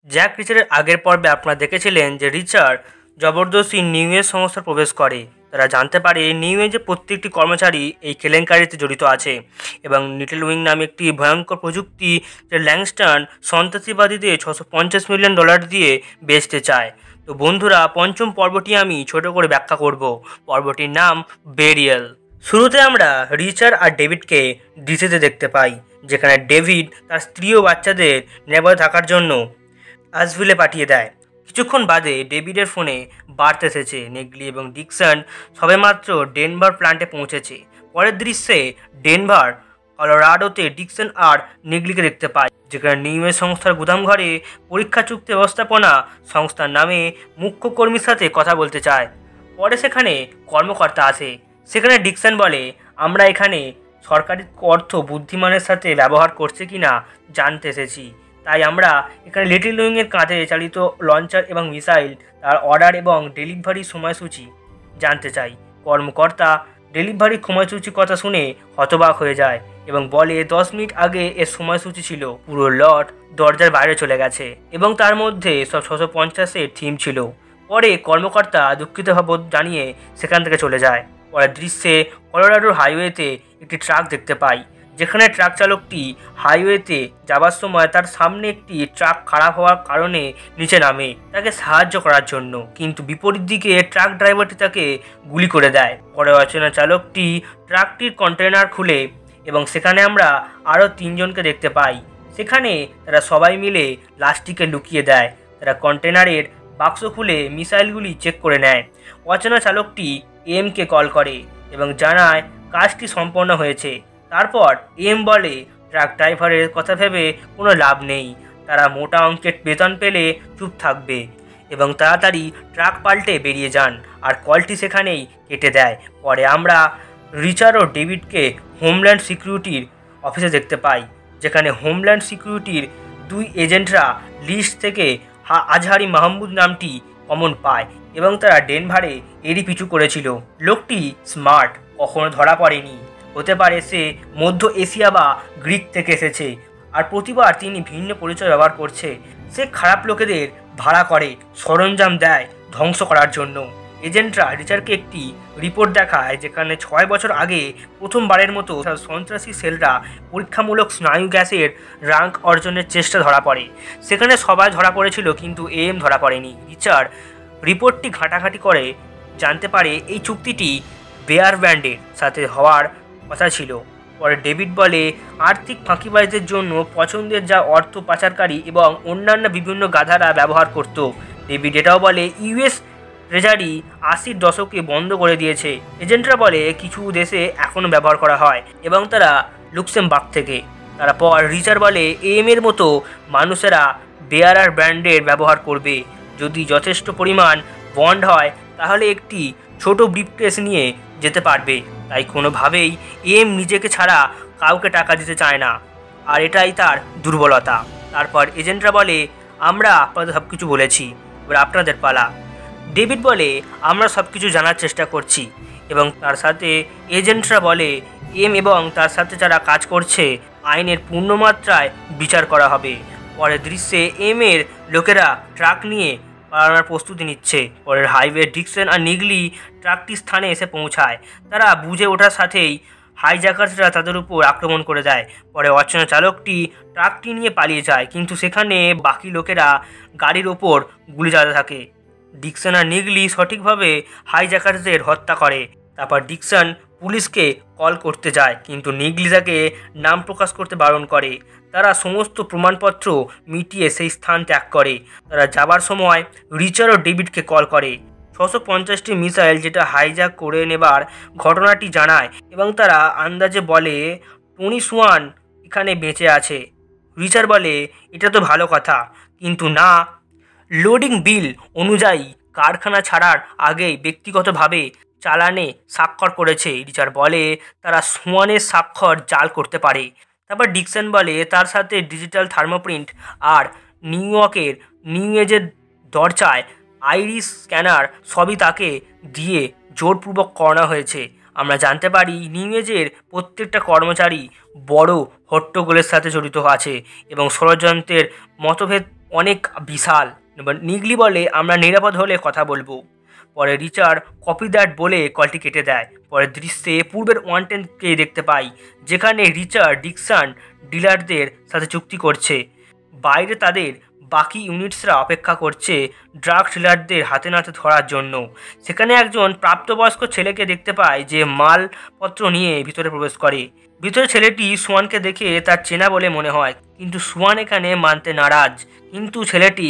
Jack রিচারের আগের পর্বে আপনারা দেখেছিলেন যে রিচার্ড জবরদস্তি নিউ এজ সংস্থায় প্রবেশ করে। তারা জানতে পারে নিউ এজের প্রত্যেকটি কর্মচারী এই কেলেঙ্কারিতে জড়িত আছে এবং লিটল উইং নামে একটি ভয়ঙ্কর প্রযুক্তি যে ল্যাংস্টন সন্ত্রাসীবাদীদের $650 মিলিয়ন দিয়ে বেচতে চায়। তো বন্ধুরা, পঞ্চম পর্বটি আমি ছোট করে ব্যাখ্যা করব। পর্বটির নাম বেরিয়াল। শুরুতে আমরা রিচার্ড আর ডেভিডকে ডিসিতে দেখতে পাই, যেখানে ডেভিড তার স্ত্রী ও বাচ্চাদের নিরাপদে থাকার জন্য আশভিলে পাঠিয়ে দেয়। কিছুক্ষণ বাদে ডেভিডের ফোনে বার্তা এসেছে নেগলি এবং ডিকসন সবেমাত্র ডেনভার প্ল্যান্টে পৌঁছেছে। পরের দৃশ্যে ডেনভার কলোরাডোতে ডিকসন আর নেগলিকে দেখতে পায়, যেখানে নিউ এজ সংস্থার গুদামঘরে পরীক্ষা চুক্তি ব্যবস্থাপনা সংস্থার নামে মুখ্য কর্মীর সাথে কথা বলতে চায়। পরে সেখানে কর্মকর্তা আসে। সেখানে ডিকসন বলে, আমরা এখানে সরকারি অর্থ বুদ্ধিমানের সাথে ব্যবহার করছে কিনা জানতে এসেছি, তাই আমরা এখানে লিটল উইংয়ের কাঁধে চালিত লঞ্চার এবং মিসাইল তার অর্ডার এবং ডেলিভারির সময়সূচি জানতে চাই। কর্মকর্তা ডেলিভারির সময়সূচির কথা শুনে হতবাক হয়ে যায় এবং বলে 10 মিনিট আগে এর সময়সূচি ছিল। পুরো লট দরজার বাইরে চলে গেছে এবং তার মধ্যে সব 650-এর থিম ছিল। পরে কর্মকর্তা দুঃখিত ভাব জানিয়ে সেখান থেকে চলে যায়। পরের দৃশ্যে কলোরাডোর হাইওয়েতে একটি ট্রাক দেখতে পাই, যেখানে ট্রাক চালকটি হাইওয়েতে যাবার সময় তার সামনে একটি ট্রাক খারাপ হওয়ার কারণে নিচে নামে তাকে সাহায্য করার জন্য, কিন্তু বিপরীত দিকে ট্রাক ড্রাইভারটি তাকে গুলি করে দেয়। পরে অচেনা চালকটি ট্রাকটির কন্টেনার খুলে এবং সেখানে আমরা আরও 3 জনকে দেখতে পাই। সেখানে তারা সবাই মিলে লাশটিকে লুকিয়ে দেয়। তারা কন্টেনারের বাক্স খুলে মিসাইলগুলি চেক করে নেয়। অচেনা চালকটি এমকে কল করে এবং জানায় কাজটি সম্পন্ন হয়েছে। তারপর এম বলে ট্রাক ড্রাইভারের কথা ভেবে কোনো লাভ নেই, তারা মোটা অঙ্কের বেতন পেলে চুপ থাকবে এবং তাড়াতাড়ি ট্রাক পাল্টে বেরিয়ে যান, আর কলটি সেখানেই কেটে দেয়। পরে আমরা রিচার্ড ও ডেভিডকে হোমল্যান্ড সিকিউরিটির অফিসে দেখতে পাই, যেখানে হোমল্যান্ড সিকিউরিটির 2 এজেন্টরা লিস্ট থেকে আজহারি মাহমুদ নামটি কমন পায় এবং তারা ডেনভারে এরই পিছু করেছিল। লোকটি স্মার্ট, কখনো ধরা পড়েনি। হতে পারে সে মধ্য এশিয়া বা গ্রিক থেকে এসেছে, আর প্রতিবার তিনি ভিন্ন পরিচয় ব্যবহার করছে। সে খারাপ লোকেদের ভাড়া করে, সরঞ্জাম দেয় ধ্বংস করার জন্য। এজেন্টরা রিচার্ডকে একটি রিপোর্ট দেখায়, যেখানে 6 বছর আগে প্রথমবারের মতো সন্ত্রাসী সেলরা পরীক্ষামূলক স্নায়ু গ্যাসের র্যাঙ্ক অর্জনের চেষ্টা ধরা পড়ে। সেখানে সবাই ধরা পড়েছিল, কিন্তু এম ধরা পড়েনি। রিচার্ড রিপোর্টটি ঘাঁটাঘাঁটি করে জানতে পারে এই চুক্তিটি বেয়ার ব্যান্ডের সাথে হওয়ার কথা ছিল। পরে ডেভিড বলে আর্থিক ফাঁকিবাজদের জন্য পছন্দের যা অর্থ পাচারকারী এবং অন্যান্য বিভিন্ন গাধারা ব্যবহার করত। ডেভিড এটাও বলে ইউএস ট্রেজারি 80-র দশকে বন্ধ করে দিয়েছে। এজেন্টরা বলে কিছু দেশে এখনও ব্যবহার করা হয় এবং তারা লুক্সেমবার্গ থেকে। তারপর রিচার্ড বলে এম এর মতো মানুষেরা বেয়ারার ব্র্যান্ডের ব্যবহার করবে। যদি যথেষ্ট পরিমাণ বন্ড হয় তাহলে একটি ছোট ব্রিফকেস নিয়ে যেতে পারবে, তাই কোনোভাবেই এম নিজেকে ছাড়া কাউকে টাকা দিতে চায় না, আর এটাই তার দুর্বলতা। তারপর এজেন্টরা বলে আমরা আপনাদের সব কিছু বলেছি, এবার আপনাদের পালা। ডেভিড বলে আমরা সব কিছু জানার চেষ্টা করছি এবং তার সাথে এজেন্টরা বলে এম এবং তার সাথে যারা কাজ করছে আইনের পূর্ণমাত্রায় বিচার করা হবে। পরের দৃশ্যে এম এর লোকেরা ট্রাক নিয়ে পালানোর প্রস্তুতি নিচ্ছে। পরের হাইওয়ে ডিকসন আর নিগলি ট্রাকটির স্থানে এসে পৌঁছায়। তারা বুঝে ওঠার সাথেই হাইজ্যাকার্সরা তাদের উপর আক্রমণ করে দেয়। পরে অচেনা চালকটি ট্রাকটি নিয়ে পালিয়ে যায়, কিন্তু সেখানে বাকি লোকেরা গাড়ির ওপর গুলি চালাতে থাকে। ডিকসন আর নিগলি সঠিকভাবে হাইজ্যাকার্সদের হত্যা করে। তারপর ডিকসন পুলিশকে কল করতে যায়, কিন্তু নিগলি তাকে নাম প্রকাশ করতে বারণ করে। তারা সমস্ত প্রমাণপত্র মিটিয়ে সেই স্থান ত্যাগ করে। তারা যাবার সময় রিচার্ড ও ডেভিডকে কল করে 650টি মিসাইল যেটা হাইজ্যাক করে নেবার ঘটনাটি জানায় এবং তারা আন্দাজে বলে টনি সুয়ান এখানে বেঁচে আছে। রিচার্ড বলে এটা তো ভালো কথা, কিন্তু না, লোডিং বিল অনুযায়ী কারখানা ছাড়ার আগেই ব্যক্তিগতভাবে চালানে স্বাক্ষর করেছে। রিচার্ড বলে তারা সুয়ানের স্বাক্ষর জাল করতে পারে। তারপর ডিকসন বলে তার সাথে ডিজিটাল থার্মোপ্রিন্ট আর নিউ এজের দরজায় আইরিস স্ক্যানার সবই তাকে দিয়ে জোরপূর্বক করানো হয়েছে। আমরা জানতে পারি নিউ এজের প্রত্যেকটা কর্মচারী বড় হট্টগোলের সাথে জড়িত আছে এবং ষড়যন্ত্রের মতভেদ অনেক বিশাল। এবার নিগলি বলে আমরা নিরাপদ হলে কথা বলবো। পরে রিচার্ড কপি দ্যাট বলে কলটি কেটে দেয়। পরের দৃশ্যে পূর্বের 110কে দেখতে পাই, যেখানে রিচার্ড ডিকসন ডিলারদের সাথে চুক্তি করছে। বাইরে তাদের বাকি ইউনিটসরা অপেক্ষা করছে ড্রাগ ডিলারদের হাতে নাতে ধরার জন্য। সেখানে একজন প্রাপ্তবয়স্ক ছেলেকে দেখতে পায় যে মালপত্র নিয়ে ভিতরে প্রবেশ করে। ভিতরে ছেলেটি সোয়ানকে দেখে তার চেনা বলে মনে হয়, কিন্তু সোয়ান এখানে মানতে নারাজ। কিন্তু ছেলেটি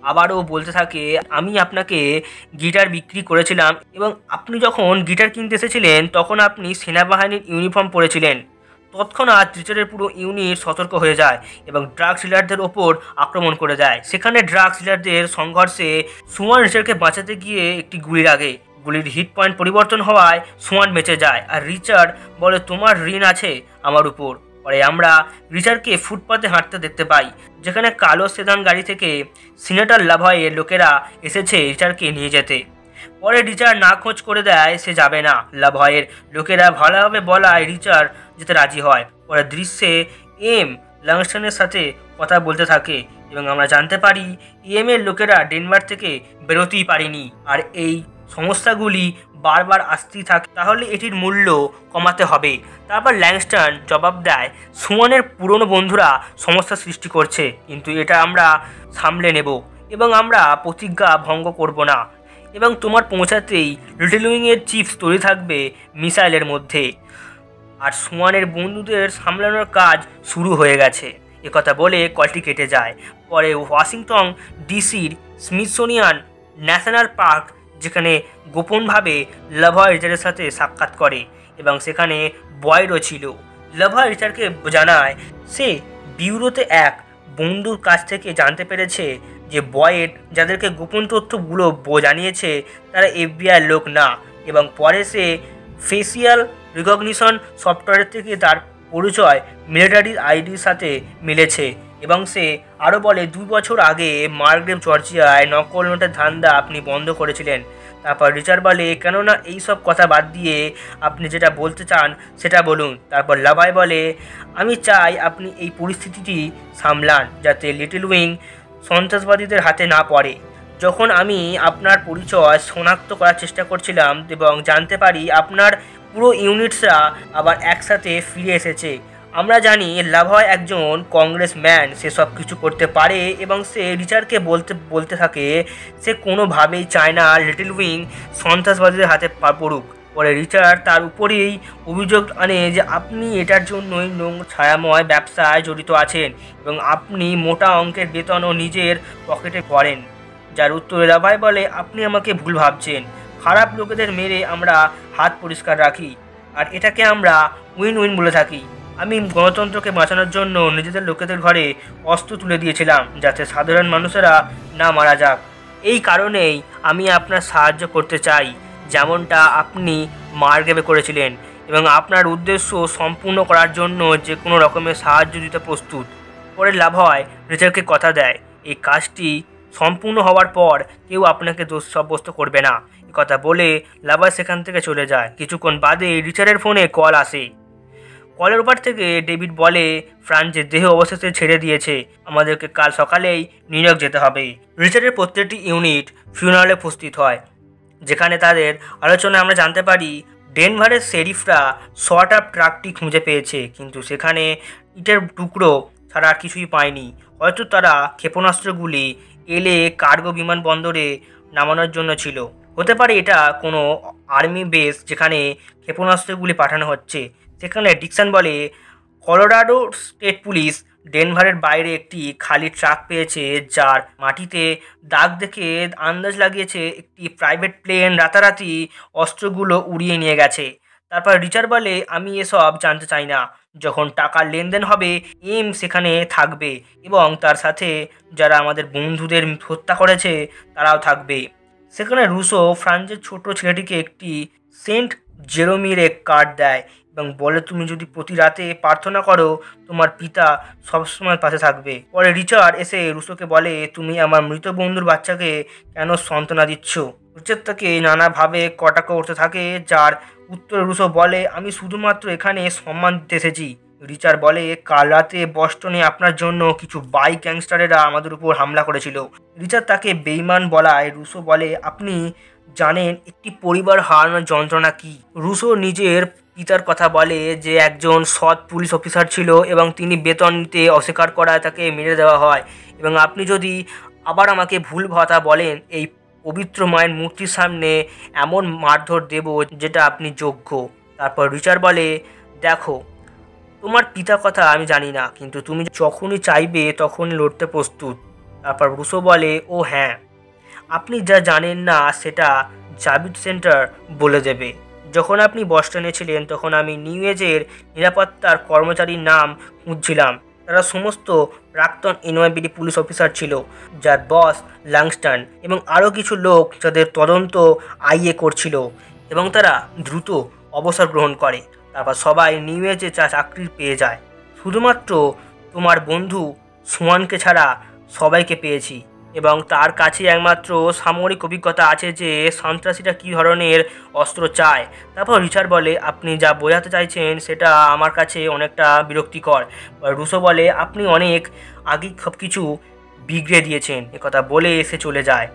আবারও বলতে থাকে, আমি আপনাকে গিটার বিক্রি করেছিলাম এবং আপনি যখন গিটার কিনতে এসেছিলেন তখন আপনি সেনাবাহিনীর ইউনিফর্ম পরেছিলেন। তৎক্ষণাৎ রিচার্ডের পুরো ইউনিট সতর্ক হয়ে যায় এবং ড্রাগ ডিলারদের ওপর আক্রমণ করে দেয়। সেখানে ড্রাগ ডিলারদের সংঘর্ষে সোয়ান রিচার্ডকে বাঁচাতে গিয়ে একটি গুলি লাগে। গুলির হিট পয়েন্ট পরিবর্তন হওয়ায় সোয়ান বেঁচে যায়, আর রিচার্ড বলে তোমার ঋণ আছে আমার উপর। পরে আমরা রিচার্ডকে ফুটপাতে হাঁটতে দেখতে পাই, যেখানে কালো সেদান গাড়ি থেকে সিনেটর লাভয়ের লোকেরা এসেছে রিচার্ডকে নিয়ে যেতে। পরে রিচার্ড না খোঁজ করে দেয় সে যাবে না। লাভয়ের লোকেরা ভালোভাবে বলায় রিচার্ড যেতে রাজি হয়। পরে দৃশ্যে এম লাংস্টনের সাথে কথা বলতে থাকে এবং আমরা জানতে পারি এর লোকেরা ডেনভার থেকে বেরোতেই পারেনি, আর এই সমস্যাগুলি বারবার আসতেই থাকে, তাহলে এটির মূল্য কমাতে হবে। তারপর ল্যাংস্টন জবাব দেয়, সুমনের পুরনো বন্ধুরা সমস্যা সৃষ্টি করছে, কিন্তু এটা আমরা সামলে নেব এবং আমরা প্রতিজ্ঞা ভঙ্গ করব না, এবং তোমার পৌঁছাতেই লিটল উইংয়ের চিপস তৈরি থাকবে মিসাইলের মধ্যে, আর সুয়ানের বন্ধুদের সামলানোর কাজ শুরু হয়ে গেছে। একথা বলে কলটি কেটে যায়। পরে ওয়াশিংটন ডিসির স্মিথসোনিয়ান ন্যাশনাল পার্ক, যেখানে গোপনভাবে লাভয় রিচার্ডের সাথে সাক্ষাৎ করে এবং সেখানে বয়েডও ছিল। লাভয় রিচার্ডকে জানায় সে বিউরোতে এক বন্ধুর কাছ থেকে জানতে পেরেছে যে বয়েড যাদেরকে গোপন তথ্যগুলো জানিয়েছে তারা এফবিআই লোক না, এবং পরে সে ফেসিয়াল রিকগনিশন সফটওয়্যার থেকে তার পরিচয় মিলিটারির আইডির সাথে মিলেছে। এবং সে আরও বলে 2 বছর আগে মার্গ্রেভ জর্জিয়ায় নকল নোটের ধান্দা আপনি বন্ধ করেছিলেন। তারপর রিচার্ড বলে কেননা এইসব কথা বাদ দিয়ে আপনি যেটা বলতে চান সেটা বলুন। তারপর লাভাই বলে আমি চাই আপনি এই পরিস্থিতিটি সামলান যাতে লিটল উইং সন্ত্রাসবাদীদের হাতে না পড়ে। যখন আমি আপনার পরিচয় শনাক্ত করার চেষ্টা করছিলাম এবং জানতে পারি আপনার পুরো ইউনিটসরা আবার একসাথে ফিরে এসেছে, আমরা জানি লাভয় একজন কংগ্রেসম্যান, সে সব কিছু করতে পারে এবং সে রিচার্ডকে বলতে থাকে সে কোনোভাবেই চায় না লিটল উইং সন্ত্রাসবাদীদের হাতে পড়ুক। পরে রিচার্ড তার উপরেই অভিযোগ আনে যে আপনি এটার জন্যই ছায়াময় ব্যবসায় জড়িত আছেন এবং আপনি মোটা অঙ্কের বেতনও নিজের পকেটে করেন, যার উত্তরে লাভাই বলে আপনি আমাকে ভুল ভাবছেন, খারাপ লোকেদের মেরে আমরা হাত পরিষ্কার রাখি, আর এটাকে আমরা উইন উইন বলে থাকি। আমি গণতন্ত্রকে বাঁচানোর জন্য নিজেদের লোকেদের ঘরে অস্ত্র তুলে দিয়েছিলাম যাতে সাধারণ মানুষেরা না মারা যাক। এই কারণেই আমি আপনার সাহায্য করতে চাই, যেমনটা আপনি মার্গ্রেভে করেছিলেন, এবং আপনার উদ্দেশ্য সম্পূর্ণ করার জন্য যে কোনো রকমের সাহায্য দিতে প্রস্তুত। পরে লাভয় রিচার্ডকে কথা দেয় এই কাজটি সম্পূর্ণ হওয়ার পর কেউ আপনাকে দোষ সাব্যস্ত করবে না। কথা বলে লাভাই সেখান থেকে চলে যায়। কিছুক্ষণ বাদে রিচার্ডের ফোনে কল আসে। কলের উপর থেকে ডেভিড বলে ফ্রান্সের দেহ অবশেষে ছেড়ে দিয়েছে, আমাদেরকে কাল সকালেই নিউ ইয়র্ক যেতে হবে। রিচার্ডের প্রত্যেকটি ইউনিট ফিউনারালে উপস্থিত হয়, যেখানে তাদের আলোচনায় আমরা জানতে পারি ডেনভারের শেরিফরা শর্ট আপ ট্রাকটি খুঁজে পেয়েছে, কিন্তু সেখানে ইটের টুকরো ছাড়া আর কিছুই পায়নি। হয়তো তারা ক্ষেপণাস্ত্রগুলি এলে কার্গো বিমানবন্দরে নামানোর জন্য ছিল। হতে পারে এটা কোনো আর্মি বেস যেখানে ক্ষেপণাস্ত্রগুলি পাঠানো হচ্ছে। সেখানে ডিকসন বলে কলোরাডো স্টেট পুলিশ ডেনভারের বাইরে একটি খালি ট্রাক পেয়েছে, যার মাটিতে দাগ দেখে আন্দাজ লাগিয়েছে একটি প্রাইভেট প্লেন রাতারাতি অস্ত্রগুলো উড়িয়ে নিয়ে গেছে। তারপর রিচার্ড বলে আমি এসব জানতে চাই না, যখন টাকার লেনদেন হবে এম সেখানে থাকবে এবং তার সাথে যারা আমাদের বন্ধুদের হত্যা করেছে তারাও থাকবে। সেখানে রুশো ফ্রান্সের ছোট ছেলেটিকে একটি সেন্ট জেরোমির এক কার্ড দেয় এবং বলে তুমি যদি প্রতি রাতে প্রার্থনা করো তোমার পিতা সবসময় পাশে থাকবে। পরে রিচার্ড এসে রুশোকে বলে তুমি আমার মৃত বন্ধুর বাচ্চাকে কেন সান্ত্বনা দিচ্ছ। রিচার্ড তাকে নানাভাবে কটাক্ষ করতে থাকে, যার উত্তরে রুশো বলে আমি শুধুমাত্র এখানে সম্মান দিতে এসেছি। রিচার্ড বলে, কাল রাতে বস্টনে আপনার জন্য কিছু বাইক গ্যাংস্টারেরা আমাদের উপর হামলা করেছিল। রিচার্ড তাকে বেইমান বলায় রুসো বলে, আপনি জানেন একটি পরিবার হারানোর যন্ত্রণা কি? রুসো নিজের পিতার কথা বলে, যে একজন সৎ পুলিশ অফিসার ছিল এবং তিনি বেতন নিতে অস্বীকার করায় তাকে মেরে দেওয়া হয়। এবং আপনি যদি আবার আমাকে ভুল কথা বলেন, এই পবিত্র মায়ের মূর্তির সামনে এমন মারধর দেব যেটা আপনি যোগ্য। তারপর রিচার্ড বলে, দেখো, তোমার পিতার কথা আমি জানি না, কিন্তু তুমি যখনই চাইবে তখনই লড়তে প্রস্তুত। তারপর রুসো বলে, ও হ্যাঁ, আপনি যা জানেন না সেটা জাভিদ সেন্টার বলে দেবে। যখন আপনি বস্টনে ছিলেন তখন আমি নিউ এজের নিরাপত্তার কর্মচারীর নাম খুঁজছিলাম। তারা সমস্ত প্রাক্তন এনওয়াইবিডি পুলিশ অফিসার ছিল, যার বস লাংস্টন এবং আরও কিছু লোক যাদের তদন্ত আইএ করছিল, এবং তারা দ্রুত অবসর গ্রহণ করে। তারপর সবাই নিউ এজে চাকরি পেয়ে যায়। শুধুমাত্র তোমার বন্ধু সুয়ানকে ছাড়া সবাইকে পেয়েছি, এবং তার কাছে একমাত্র সামরিক অভিজ্ঞতা আছে যে সন্ত্রাসীরা কী ধরনের অস্ত্র চায়। তারপর রিচার্ড বলে, আপনি যা বোঝাতে চাইছেন সেটা আমার কাছে অনেকটা বিরক্তিকর। রুসো বলে, আপনি অনেক আগেই সব কিছু বিগড়ে দিয়েছেন। একথা বলে এসে চলে যায়।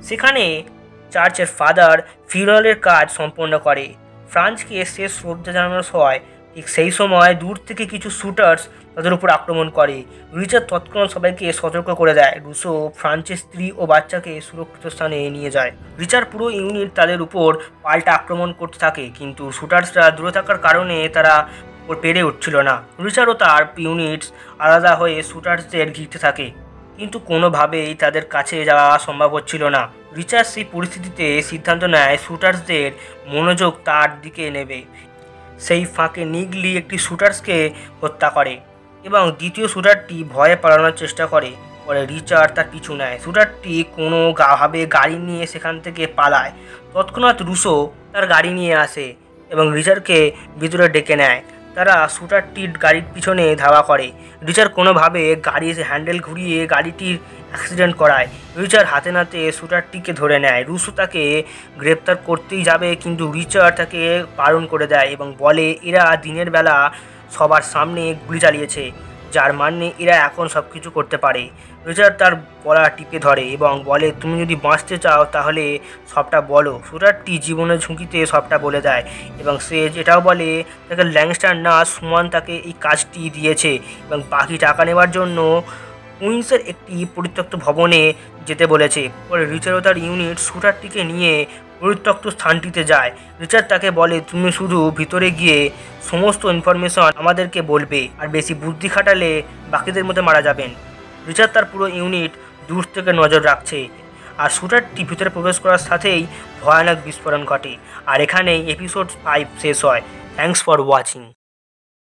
সেখানে চার্চের ফাদার ফিউনারালের কাজ সম্পন্ন করে। ফ্রান্সকে শেষ শ্রদ্ধা জানানোর সময় ঠিক সেই সময় দূর থেকে কিছু শুটার্স তাদের উপর আক্রমণ করে। রিচার্ড তৎক্ষণাৎ সবাইকে সতর্ক করে দেয়। রুসো ফ্রান্সের স্ত্রী ও বাচ্চাকে সুরক্ষিত স্থানে নিয়ে যায়। রিচার্ড পুরো ইউনিট তাদের উপর পাল্টা আক্রমণ করতে থাকে, কিন্তু শুটার্সরা দূরে থাকার কারণে তারা পেরে উঠছিল না। রিচার্ড ও তার ইউনিটস আলাদা হয়ে শুটার্সদের ঘিরতে থাকে, কিন্তু কোনোভাবেই তাদের কাছে যাওয়া সম্ভব হচ্ছিল না। রিচার্ড সেই পরিস্থিতিতে সিদ্ধান্ত নেয় শুটার্সদের মনোযোগ তার দিকে নেবে। সেই ফাঁকে নিগলি একটি শুটার্সকে হত্যা করে এবং দ্বিতীয় শুটারটি ভয়ে পালানোর চেষ্টা করে। পরে রিচার্ড তার পিছু নেয়। শুটারটি কোনোভাবে গাড়ি নিয়ে সেখান থেকে পালায়। তৎক্ষণাৎ রুসো তার গাড়ি নিয়ে আসে এবং রিচার্ডকে ভিতরে ডেকে নেয়। তারা শুটারটির গাড়ির পিছনে ধাওয়া করে। রিচার্ড কোনোভাবে গাড়ির হ্যান্ডেল ঘুরিয়ে গাড়িটির অ্যাক্সিডেন্ট করায়। রিচার্ড হাতে নাতে শুটারটিকে ধরে নেয়। রুসো তাকে গ্রেপ্তার করতেই যাবে, কিন্তু রিচার্ড তাকে বারণ করে দেয় এবং বলে, এরা দিনের বেলা সবার সামনে গুলি চালিয়েছে, যার মানে এরা এখন সব কিছু করতে পারে। রিচার্ড তার গলা টিপে ধরে এবং বলে, তুমি যদি বাঁচতে চাও তাহলে সবটা বলো। শুটারটি জীবনের ঝুঁকিতে সবটা বলে দেয় এবং সে এটাও বলে তাকে ল্যাংস্টার না সুমান তাকে এই কাজটি দিয়েছে এবং বাকি টাকা নেওয়ার জন্য কুইন্সের একটি পরিত্যক্ত ভবনে যেতে বলেছে। পরে রিচার্ড ও তার ইউনিট শুটারটিকে নিয়ে পরিত্যক্ত স্থানটিতে যায়। রিচার্ড তাকে বলে, তুমি শুধু ভিতরে গিয়ে সমস্ত ইনফরমেশন আমাদেরকে বলবে, আর বেশি বুদ্ধি খাটালে বাকিদের মধ্যে মারা যাবেন। রিচার্ড তার পুরো ইউনিট দূর থেকে নজর রাখছে, আর শুটারটি ভিতরে প্রবেশ করার সাথেই ভয়ানক বিস্ফোরণ ঘটে। আর এখানেই এপিসোড 5 শেষ হয়। Thanks for watching.